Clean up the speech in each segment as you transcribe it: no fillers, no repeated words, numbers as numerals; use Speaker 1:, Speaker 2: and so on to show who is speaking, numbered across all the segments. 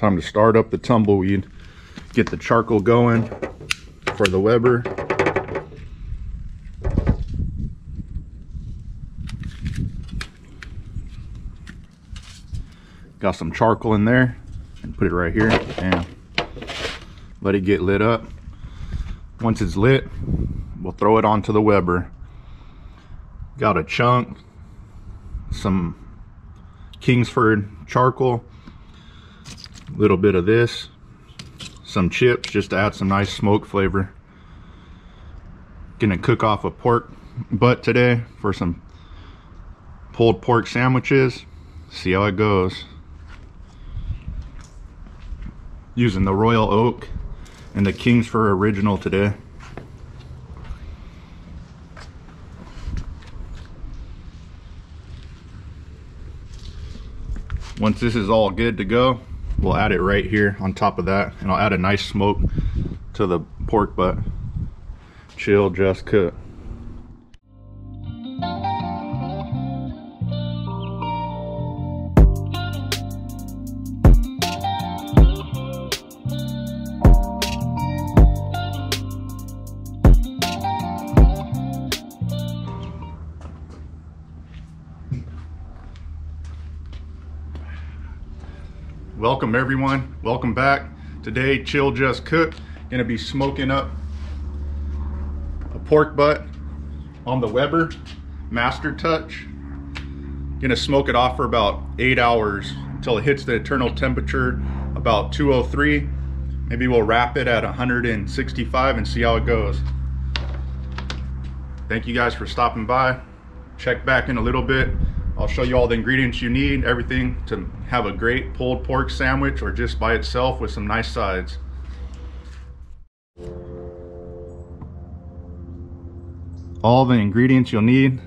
Speaker 1: Time to start up the tumbleweed. Get the charcoal going for the Weber. Got some charcoal in there and put it right here and let it get lit up. Once it's lit, we'll throw it onto the Weber. Got a chunk, some Kingsford charcoal, a little bit of this, some chips just to add some nice smoke flavor. Gonna cook off a pork butt today for some pulled pork sandwiches. See how it goes. Using the Royal Oak and the Kingsford original today. Once this is all good to go, we'll add it right here on top of that, and I'll add a nice smoke to the pork butt. Chill, just cook. Welcome everyone, welcome back. Today, Chill Just Cook, gonna be smoking up a pork butt on the Weber Master Touch. Gonna smoke it off for about 8 hours until it hits the eternal temperature, about 203. Maybe we'll wrap it at 165 and see how it goes. Thank you guys for stopping by. Check back in a little bit. I'll show you all the ingredients you need, everything to have a great pulled pork sandwich or just by itself with some nice sides. All the ingredients you'll need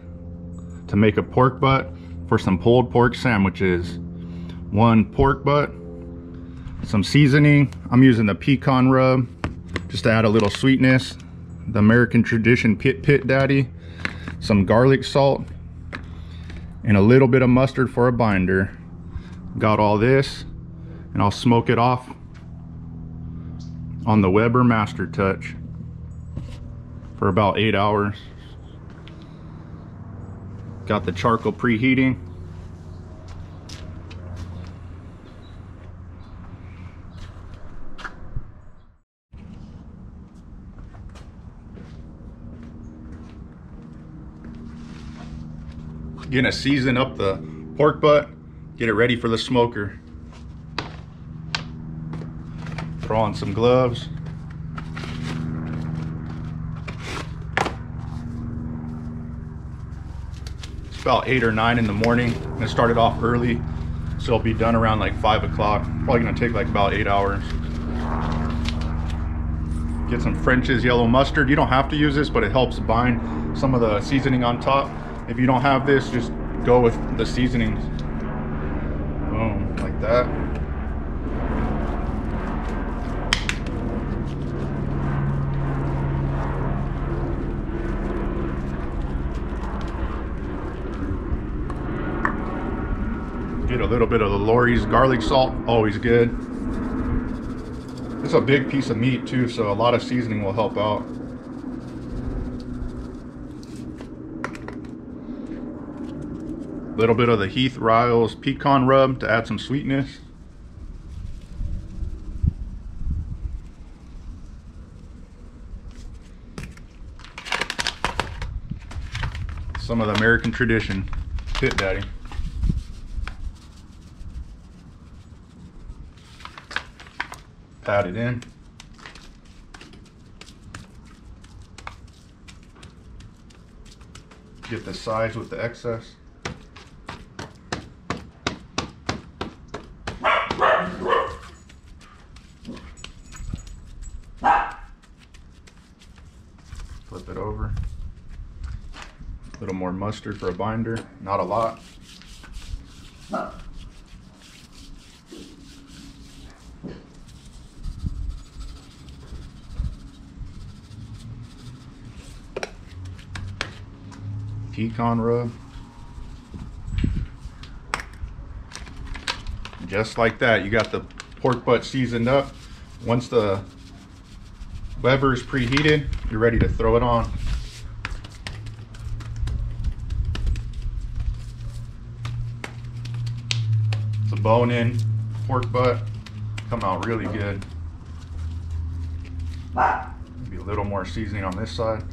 Speaker 1: to make a pork butt for some pulled pork sandwiches. 1 pork butt, some seasoning. I'm using the pecan rub just to add a little sweetness. The American Tradition Pit Daddy, some garlic salt, and a little bit of mustard for a binder. Got all this, and I'll smoke it off on the Weber Master Touch for about 8 hours. Got the charcoal preheating. Gonna season up the pork butt, get it ready for the smoker. Throw on some gloves. It's about 8 or 9 in the morning. I'm gonna start it off early, so it'll be done around like 5 o'clock. Probably gonna take like about 8 hours. Get some French's yellow mustard. You don't have to use this, but it helps bind some of the seasoning on top. If you don't have this, just go with the seasonings. Boom, like that. Get a little bit of the Lori's garlic salt, always good. It's a big piece of meat too, so a lot of seasoning will help out. Little bit of the Heath Riles pecan rub to add some sweetness. Some of the American Tradition Pit Daddy. Pat it in. Get the sides with the excess. Flip it over. A little more mustard for a binder, not a lot. Pecan rub. Just like that, you got the pork butt seasoned up. Once the lever is preheated, you're ready to throw it on. It's a bone-in pork butt. Come out really good. Maybe a little more seasoning on this side.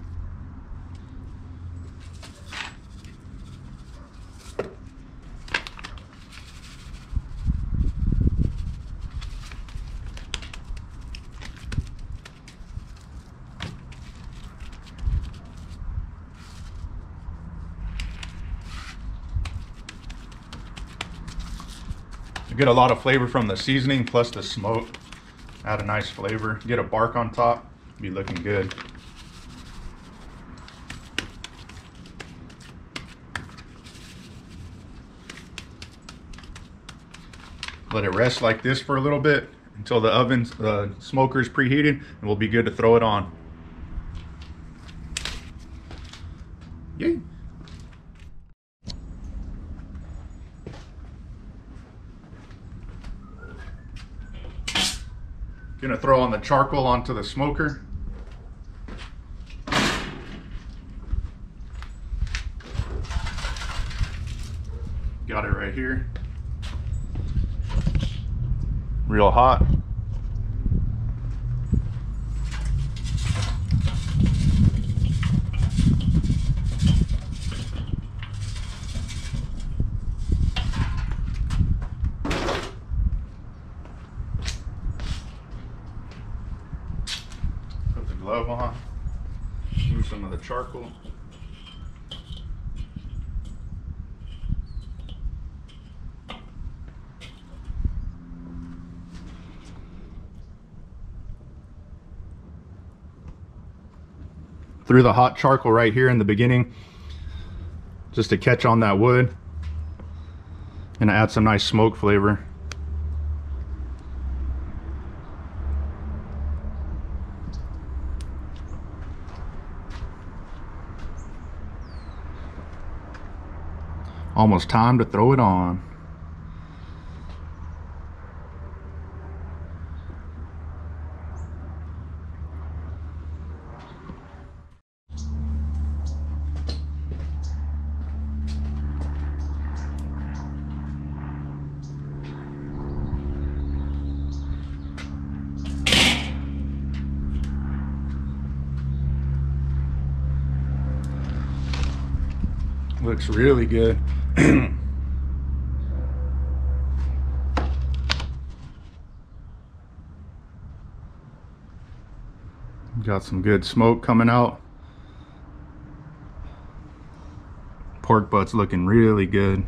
Speaker 1: You get a lot of flavor from the seasoning plus the smoke. Add a nice flavor. Get a bark on top. Be looking good. Let it rest like this for a little bit until the smoker is preheated, and we'll be good to throw it on. Yay! Gonna throw on the charcoal onto the smoker. Got it right here. Real hot. Put the glove on. Move some of the charcoal. Threw the hot charcoal right here in the beginning just to catch on that wood and add some nice smoke flavor. Almost time to throw it on. Looks really good. Got some good smoke coming out. Pork butt's looking really good.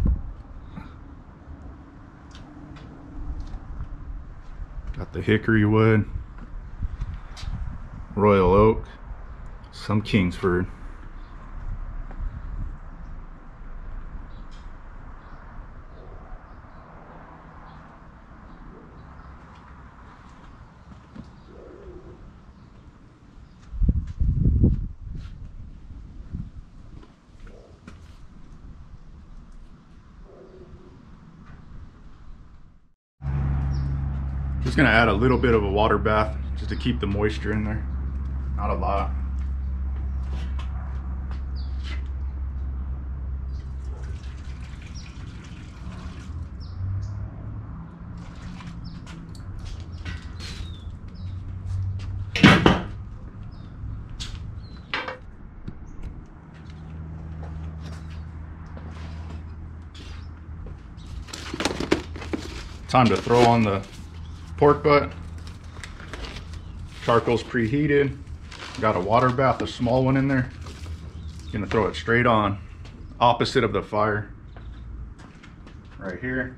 Speaker 1: Got the hickory wood, royal oak, some Kingsford. Just gonna add a little bit of a water bath just to keep the moisture in there. Not a lot. Time to throw on the pork butt. Charcoal's preheated. Got a water bath, a small one in there. Gonna throw it straight on, opposite of the fire. Right here.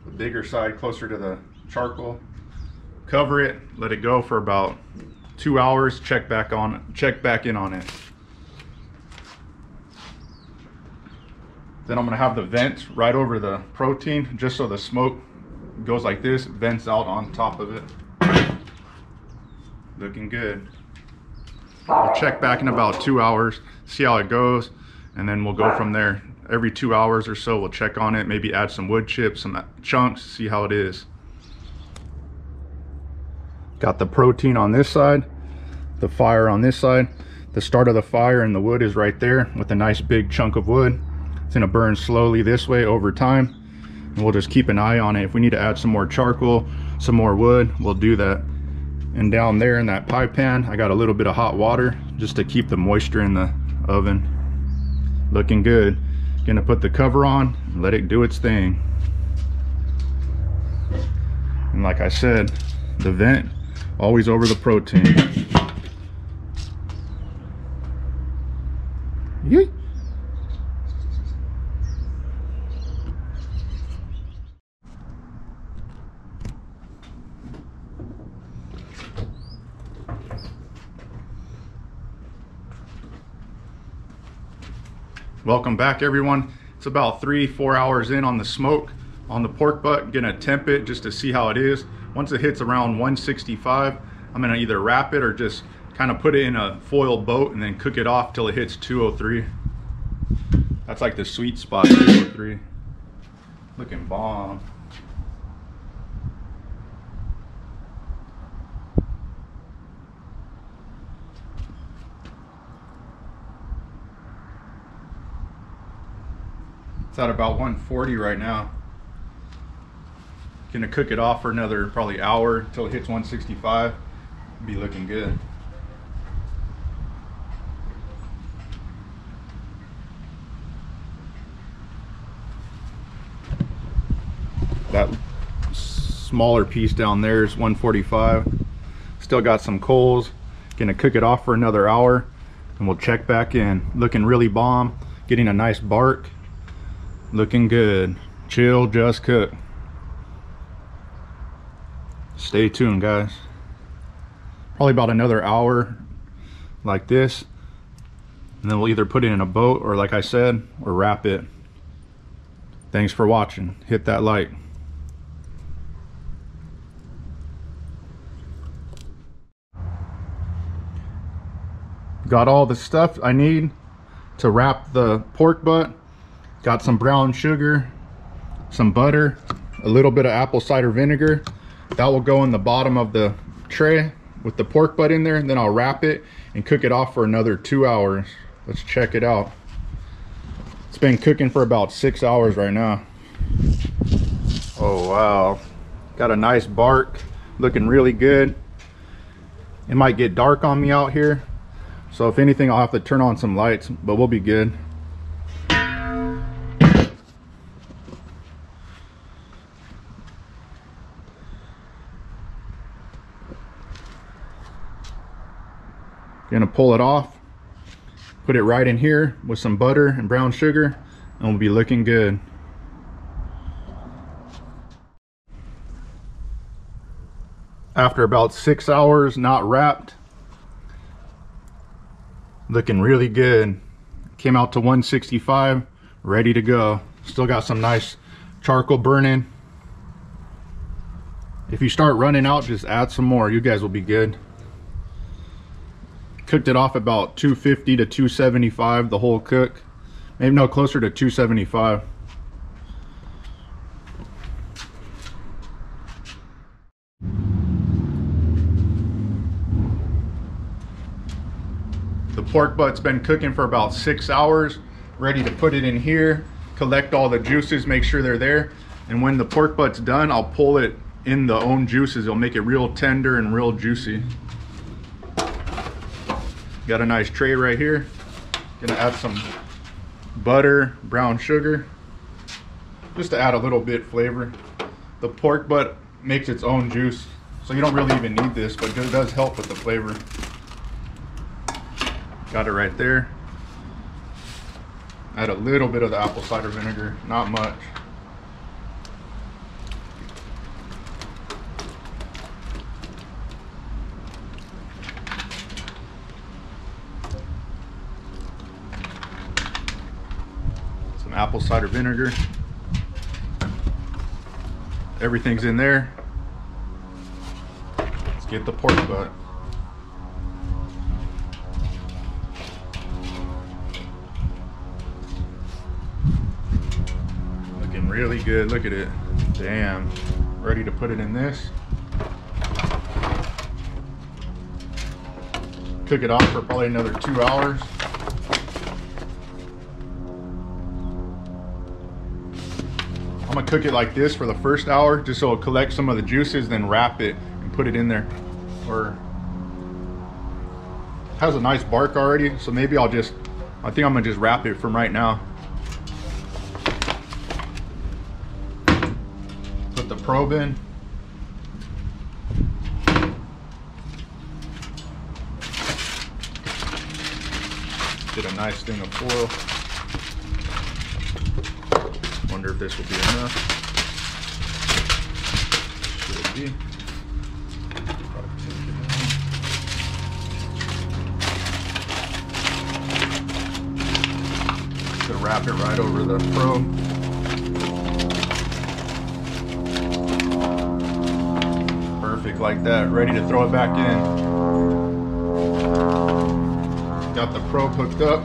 Speaker 1: The bigger side closer to the charcoal. Cover it, let it go for about 2 hours. Check back in on it. Then I'm gonna have the vents right over the protein, just so the smoke goes like this, vents out on top of it. Looking good. I'll check back in about 2 hours, see how it goes, and then we'll go from there. every 2 hours or so we'll check on it, maybe add some wood chips, some chunks, see how it is. Got the protein on this side, the fire on this side. The start of the fire and the wood is right there with a nice big chunk of wood. It's gonna burn slowly this way over time, and we'll just keep an eye on it. If we need to add some more charcoal, some more wood, we'll do that. And down there in that pie pan, I got a little bit of hot water just to keep the moisture in the oven. Looking good. Gonna put the cover on and let it do its thing. And like I said, the vent always over the protein. Yeet. Welcome back, everyone. It's about 3-4 hours in on the smoke on the pork butt. Gonna temp it just to see how it is. Once it hits around 165, I'm gonna either wrap it or just kind of put it in a foil boat and then cook it off till it hits 203. That's like the sweet spot, 203. Looking bomb. It's at about 140 right now. Gonna cook it off for another probably hour until it hits 165. Be looking good. That smaller piece down there is 145. Still got some coals. Gonna cook it off for another hour and we'll check back in. Looking really bomb. Getting a nice bark. Looking good. Chill, just cook. Stay tuned, guys. Probably about another hour like this, and then we'll either put it in a boat or, like I said, or wrap it. Thanks for watching. Hit that like. Got all the stuff I need to wrap the pork butt. Got some brown sugar, some butter, a little bit of apple cider vinegar. That will go in the bottom of the tray with the pork butt in there, and then I'll wrap it and cook it off for another 2 hours. Let's check it out. It's been cooking for about 6 hours right now. Oh wow, got a nice bark, looking really good. It might get dark on me out here, so if anything I'll have to turn on some lights, but we'll be good. Gonna pull it off, put it right in here with some butter and brown sugar, and we'll be looking good. After about 6 hours not wrapped, looking really good. Came out to 165, ready to go. Still got some nice charcoal burning. If you start running out, just add some more. You guys will be good. Cooked it off about 250 to 275 the whole cook. Maybe no, closer to 275. The pork butt's been cooking for about 6 hours. Ready to put it in here, collect all the juices, make sure they're there. And when the pork butt's done, I'll pull it in the own juices. It'll make it real tender and real juicy. Got a nice tray right here. Gonna add some butter, brown sugar, just to add a little bit flavor. The pork butt makes its own juice, so you don't really even need this, but it does help with the flavor. Got it right there. Add a little bit of the apple cider vinegar, not much. Apple cider vinegar. Everything's in there. Let's get the pork butt. really good. Look at it. Damn. Ready to put it in this. Cook it off for probably another 2 hours. I'm gonna cook it like this for the first hour, just so it'll collect some of the juices, then wrap it and put it in there. Or it has a nice bark already, so maybe I think I'm gonna just wrap it from right now. Put the probe in. Get a nice thing of foil. Wonder if this will be enough. Should be. Gonna wrap it right over the probe. Perfect, like that. Ready to throw it back in. Got the probe hooked up.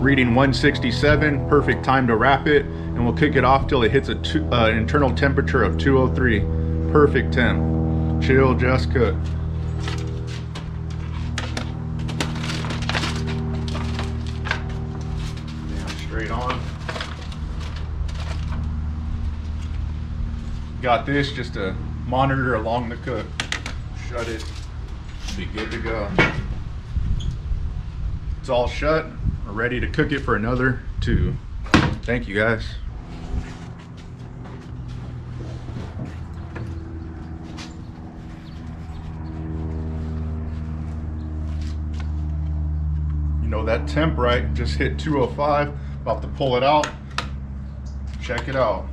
Speaker 1: Reading 167, perfect time to wrap it, and we'll kick it off till it hits an internal temperature of 203. Perfect temp. Chill, just cook. Damn, straight on. Got this just to monitor along the cook. Shut it. Be good to go. It's all shut. We're ready to cook it for another 2. Thank you guys. You know that temp right, just hit 205. About to pull it out. Check it out.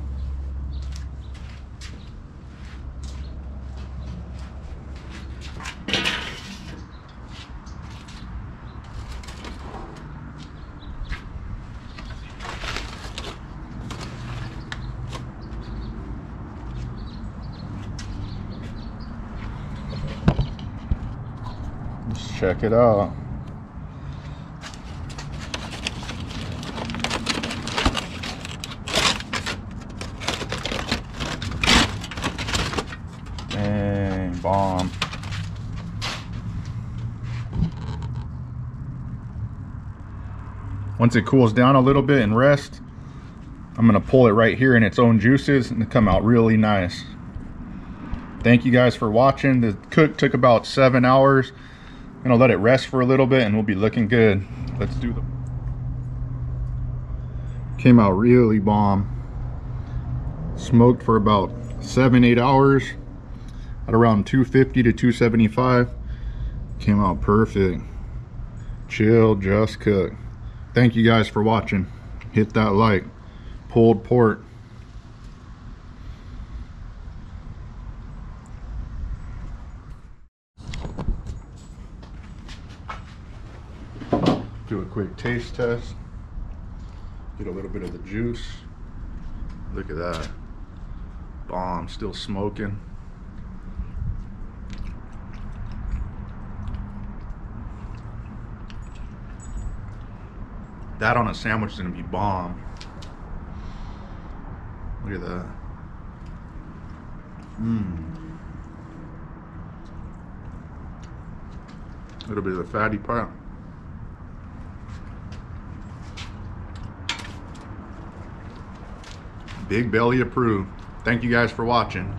Speaker 1: Let's check it out. Dang, bomb. Once it cools down a little bit and rests, I'm gonna pull it right here in its own juices and it'll come out really nice. Thank you guys for watching. The cook took about 7 hours. I'm gonna let it rest for a little bit and we'll be looking good. Let's do them. Came out really bomb. Smoked for about 7-8 hours at around 250 to 275. Came out perfect. Chill, just cook. Thank you guys for watching. Hit that like. Pulled pork. Do a quick taste test. Get a little bit of the juice. Look at that. Bomb, still smoking. That on a sandwich is gonna be bomb. Look at that. A little bit of the fatty part. Big Belly approved. Thank you guys for watching.